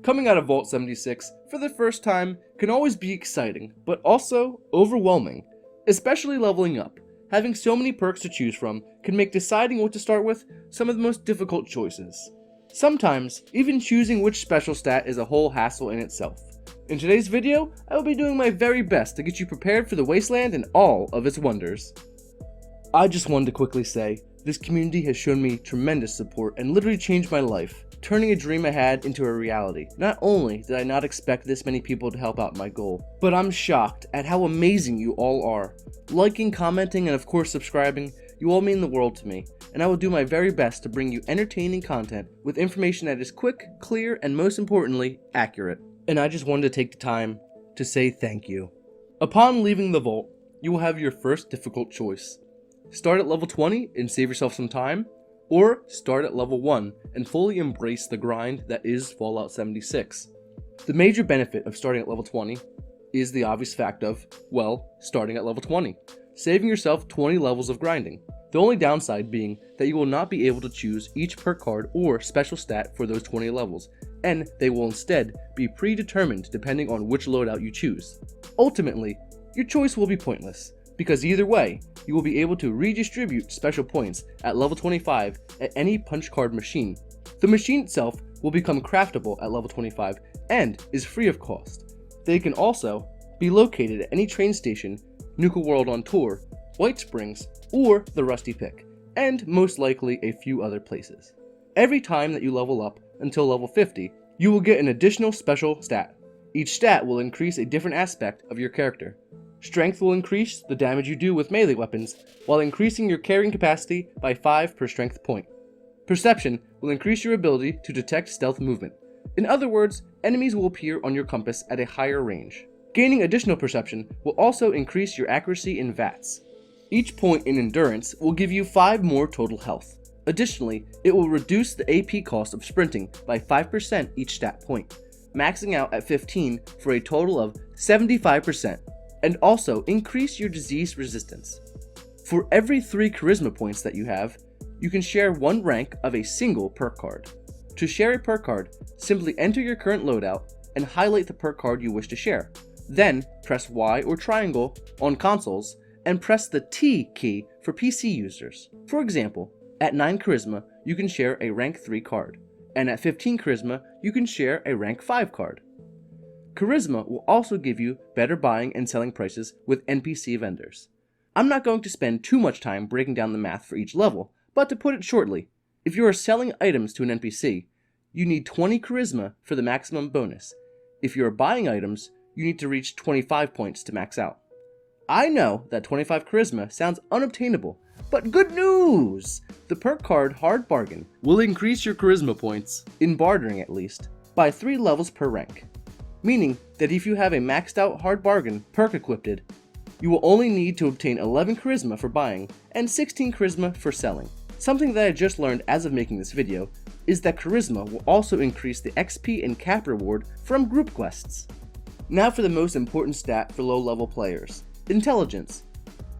Coming out of Vault 76 for the first time can always be exciting, but also overwhelming, especially leveling up. Having so many perks to choose from can make deciding what to start with some of the most difficult choices. Sometimes, even choosing which special stat is a whole hassle in itself. In today's video, I will be doing my very best to get you prepared for the Wasteland and all of its wonders. I just wanted to quickly say, this community has shown me tremendous support and literally changed my life, turning a dream I had into a reality. Not only did I not expect this many people to help out my goal, but I'm shocked at how amazing you all are. Liking, commenting, and of course subscribing, you all mean the world to me, and I will do my very best to bring you entertaining content with information that is quick, clear, and most importantly, accurate. And I just wanted to take the time to say thank you. Upon leaving the vault, you will have your first difficult choice. Start at level 20 and save yourself some time, or start at level 1 and fully embrace the grind that is Fallout 76. The major benefit of starting at level 20 is the obvious fact of, well, starting at level 20, saving yourself 20 levels of grinding. The only downside being that you will not be able to choose each perk card or special stat for those 20 levels, and they will instead be predetermined depending on which loadout you choose. Ultimately, your choice will be pointless, because either way, you will be able to redistribute special points at level 25 at any punch card machine. The machine itself will become craftable at level 25 and is free of cost. They can also be located at any train station, Nuka World on Tour, White Springs, or the Rusty Pick, and most likely a few other places. Every time that you level up until level 50, you will get an additional special stat. Each stat will increase a different aspect of your character. Strength will increase the damage you do with melee weapons, while increasing your carrying capacity by 5 per strength point. Perception will increase your ability to detect stealth movement. In other words, enemies will appear on your compass at a higher range. Gaining additional perception will also increase your accuracy in VATS. Each point in endurance will give you 5 more total health. Additionally, it will reduce the AP cost of sprinting by 5% each stat point, maxing out at 15 for a total of 75%, and also increase your disease resistance. For every 3 charisma points that you have, you can share 1 rank of a single perk card. To share a perk card, simply enter your current loadout and highlight the perk card you wish to share. Then press Y or triangle on consoles and press the T key for PC users. For example, at 9 charisma, you can share a rank 3 card, and at 15 charisma, you can share a rank 5 card. Charisma will also give you better buying and selling prices with NPC vendors. I'm not going to spend too much time breaking down the math for each level, but to put it shortly, if you are selling items to an NPC, you need 20 charisma for the maximum bonus. If you are buying items, you need to reach 25 points to max out. I know that 25 charisma sounds unobtainable, but good news! The perk card Hard Bargain will increase your charisma points, in bartering at least, by 3 levels per rank. Meaning that if you have a maxed out Hard Bargain perk equipped, you will only need to obtain 11 charisma for buying and 16 charisma for selling. Something that I just learned as of making this video is that charisma will also increase the XP and cap reward from group quests. Now for the most important stat for low level players, intelligence.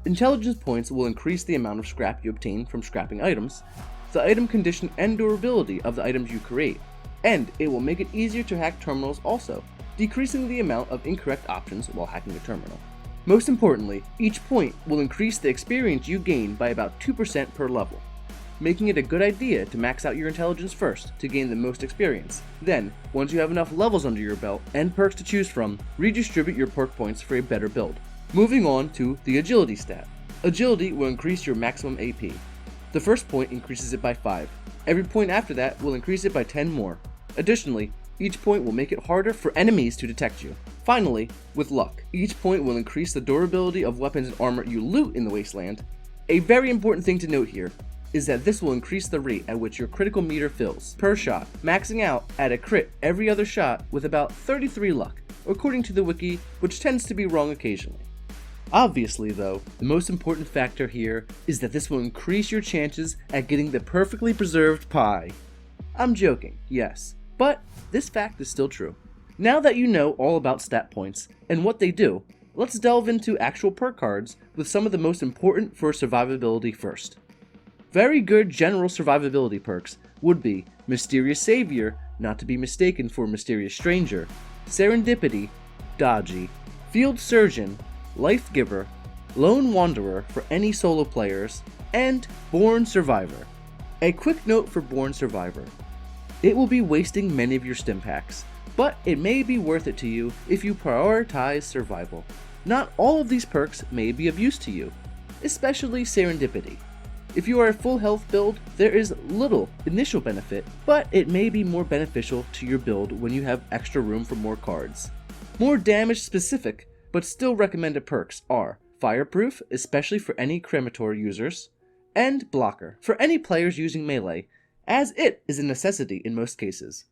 Intelligence points will increase the amount of scrap you obtain from scrapping items, the item condition and durability of the items you create, and it will make it easier to hack terminals also, decreasing the amount of incorrect options while hacking a terminal. Most importantly, each point will increase the experience you gain by about 2% per level, making it a good idea to max out your intelligence first to gain the most experience. Then, once you have enough levels under your belt and perks to choose from, redistribute your perk points for a better build. Moving on to the agility stat. Agility will increase your maximum AP. The first point increases it by 5. Every point after that will increase it by 10 more. Additionally, each point will make it harder for enemies to detect you. Finally, with luck, each point will increase the durability of weapons and armor you loot in the Wasteland. A very important thing to note here is that this will increase the rate at which your critical meter fills per shot, maxing out at a crit every other shot with about 33 luck, according to the wiki, which tends to be wrong occasionally. Obviously though, the most important factor here is that this will increase your chances at getting the perfectly preserved pie. I'm joking, yes, but this fact is still true. Now that you know all about stat points and what they do, let's delve into actual perk cards with some of the most important for survivability first. Very good general survivability perks would be Mysterious Savior, not to be mistaken for Mysterious Stranger, Serendipity, Dodgy, Field Surgeon, Life Giver, Lone Wanderer for any solo players, and Born Survivor. A quick note for Born Survivor. It will be wasting many of your stim packs, but it may be worth it to you if you prioritize survival. Not all of these perks may be of use to you, especially Serendipity. If you are a full health build, there is little initial benefit, but it may be more beneficial to your build when you have extra room for more cards. More damage specific, but still recommended perks are Fireproof, especially for any crematory users, and Blocker, for any players using melee, as it is a necessity in most cases.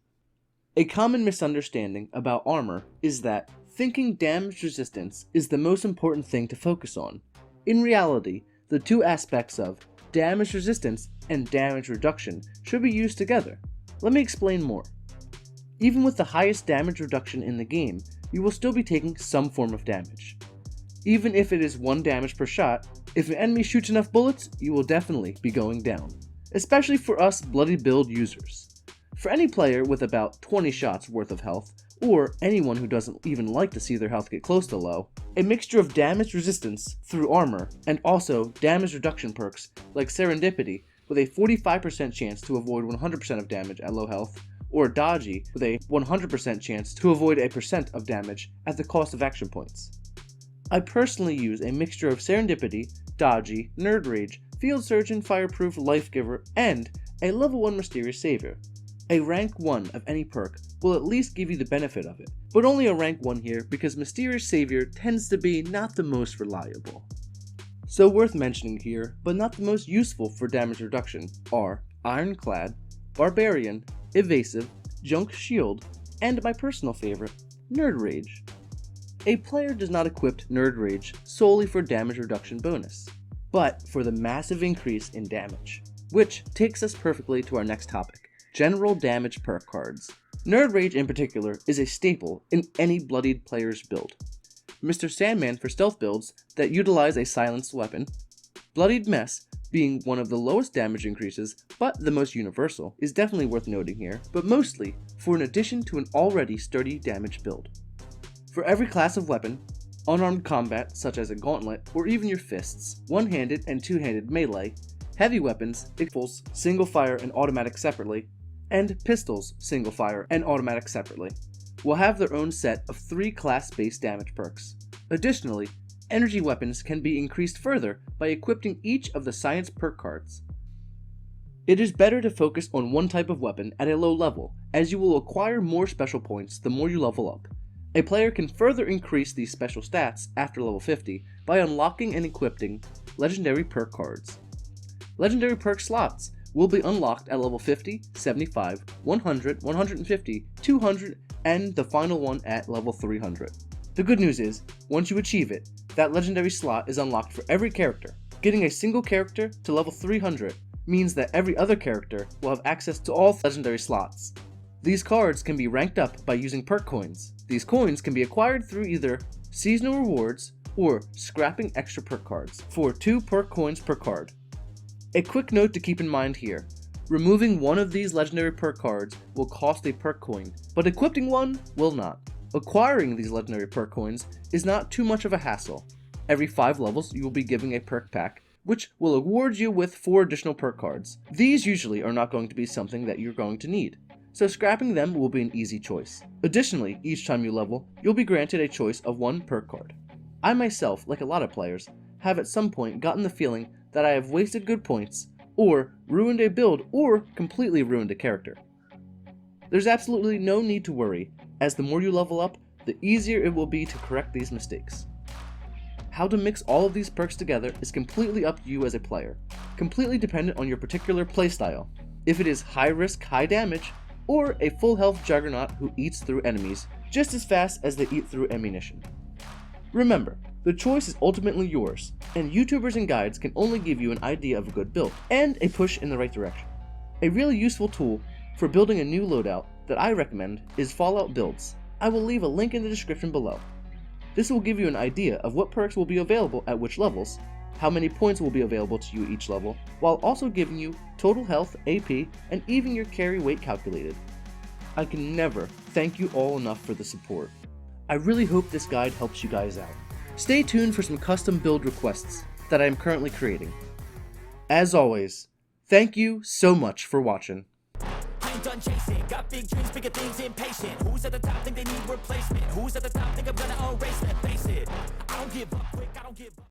A common misunderstanding about armor is that thinking damage resistance is the most important thing to focus on. In reality, the two aspects of damage resistance and damage reduction should be used together. Let me explain more. Even with the highest damage reduction in the game, you will still be taking some form of damage. Even if it is 1 damage per shot, if an enemy shoots enough bullets, you will definitely be going down. Especially for us bloody build users. For any player with about 20 shots worth of health, or anyone who doesn't even like to see their health get close to low, a mixture of damage resistance through armor and also damage reduction perks like Serendipity with a 45% chance to avoid 100% of damage at low health, or Dodgy with a 100% chance to avoid a percent of damage at the cost of action points. I personally use a mixture of Serendipity, Dodgy, Nerd Rage, Field Surgeon, Fireproof, Life Giver, and a level 1 Mysterious Savior. A rank 1 of any perk will at least give you the benefit of it, but only a rank 1 here because Mysterious Savior tends to be not the most reliable. So worth mentioning here, but not the most useful for damage reduction, are Ironclad, Barbarian, Evasive, Junk Shield, and my personal favorite, Nerd Rage. A player does not equip Nerd Rage solely for damage reduction bonus, but for the massive increase in damage, which takes us perfectly to our next topic. General damage perk cards. Nerd Rage in particular is a staple in any bloodied player's build. Mr. Sandman for stealth builds that utilize a silenced weapon. Bloodied Mess, being one of the lowest damage increases but the most universal, is definitely worth noting here, but mostly for an addition to an already sturdy damage build. For every class of weapon, unarmed combat such as a gauntlet or even your fists, one-handed and two-handed melee, heavy weapons, rifles, single fire and automatic separately, and pistols, single fire, and automatic separately, will have their own set of 3 class-based damage perks. Additionally, energy weapons can be increased further by equipping each of the science perk cards. It is better to focus on one type of weapon at a low level, as you will acquire more special points the more you level up. A player can further increase these special stats after level 50 by unlocking and equipping legendary perk cards. Legendary perk slots will be unlocked at level 50, 75, 100, 150, 200, and the final one at level 300. The good news is, once you achieve it, that legendary slot is unlocked for every character. Getting a single character to level 300 means that every other character will have access to all legendary slots. These cards can be ranked up by using perk coins. These coins can be acquired through either seasonal rewards or scrapping extra perk cards for 2 perk coins per card. A quick note to keep in mind here, removing one of these legendary perk cards will cost a perk coin, but equipping one will not. Acquiring these legendary perk coins is not too much of a hassle. Every 5 levels you will be given a perk pack, which will award you with 4 additional perk cards. These usually are not going to be something that you're going to need, so scrapping them will be an easy choice. Additionally, each time you level, you'll be granted a choice of 1 perk card. I myself, like a lot of players, have at some point gotten the feeling that I have wasted good points, or ruined a build, or completely ruined a character. There's absolutely no need to worry, as the more you level up, the easier it will be to correct these mistakes. How to mix all of these perks together is completely up to you as a player, completely dependent on your particular playstyle. If it is high risk, high damage, or a full health juggernaut who eats through enemies just as fast as they eat through ammunition. Remember, the choice is ultimately yours, and YouTubers and guides can only give you an idea of a good build, and a push in the right direction. A really useful tool for building a new loadout that I recommend is Fallout Builds. I will leave a link in the description below. This will give you an idea of what perks will be available at which levels, how many points will be available to you each level, while also giving you total health, AP, and even your carry weight calculated. I can never thank you all enough for the support. I really hope this guide helps you guys out. Stay tuned for some custom build requests that I am currently creating. As always, thank you so much for watching. I ain't done chasing, got big dreams, bigger things, impatient. Who's at the top think they need replacement? Who's at the top think I'm gonna erase that? Face it, I don't give up quick, I don't give up.